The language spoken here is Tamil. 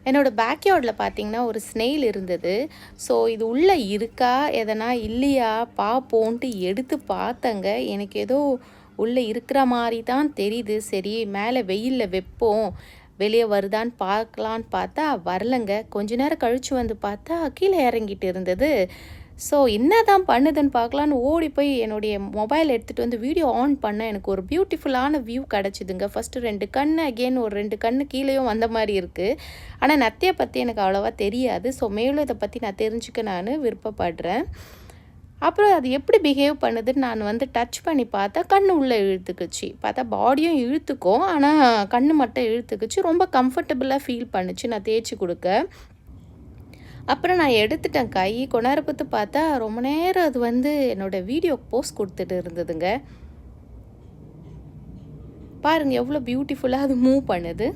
என்னோட பேக்யார்டில் பார்த்தீங்கன்னா ஒரு ஸ்னெயில் இருந்தது. ஸோ இது உள்ளே இருக்கா எதனா இல்லையா பார்ப்போன்ட்டு எடுத்து பார்த்தேங்க. எனக்கு ஏதோ உள்ளே இருக்கிற மாதிரி தான் தெரியுது. சரி மேலே வெயிலில் வைப்போம், வெளியே வருதான்னு பார்க்கலான்னு பார்த்தா வரலைங்க. கொஞ்ச நேரம் கழித்து வந்து பார்த்தா கீழே இறங்கிட்டு இருந்தது. ஸோ என்ன தான் பண்ணுதுன்னு பார்க்கலான்னு ஓடி போய் என்னுடைய மொபைல் எடுத்துகிட்டு வந்து வீடியோ ஆன் பண்ணேன். எனக்கு ஒரு பியூட்டிஃபுல்லான வியூ கிடச்சிதுங்க. ஃபஸ்ட்டு 2 கண்ணு அகெயின் ஒரு 2 கண்ணு கீழேயும் வந்த மாதிரி இருக்குது. ஆனால் நத்தையை பற்றி எனக்கு அவ்வளோவா தெரியாது. ஸோ மேலும் இதை பற்றி நான் தெரிஞ்சுக்க நான் விருப்பப்படுறேன். அப்புறம் அது எப்படி பிஹேவ் பண்ணுதுன்னு நான் வந்து டச் பண்ணி பார்த்தா கண்ணு உள்ளே இழுத்துக்குச்சு. பார்த்தா பாடியும் இழுத்துக்கும், ஆனால் கண்ணு மட்டும் இழுத்துக்குச்சு. ரொம்ப கம்ஃபர்டபுளாக ஃபீல் பண்ணுச்சு நான் தேய்ச்சி கொடுக்க. அப்புறம் நான் எடுத்துட்டேன் கை. கொஞ்ச நேரம் பார்த்து பார்த்தா ரொம்ப நேரம் அது வந்து என்னோடய வீடியோ போஸ்ட் கொடுத்துட்டு இருந்ததுங்க. பாருங்கள் எவ்வளோ பியூட்டிஃபுல்லாக அது மூவ் பண்ணுது.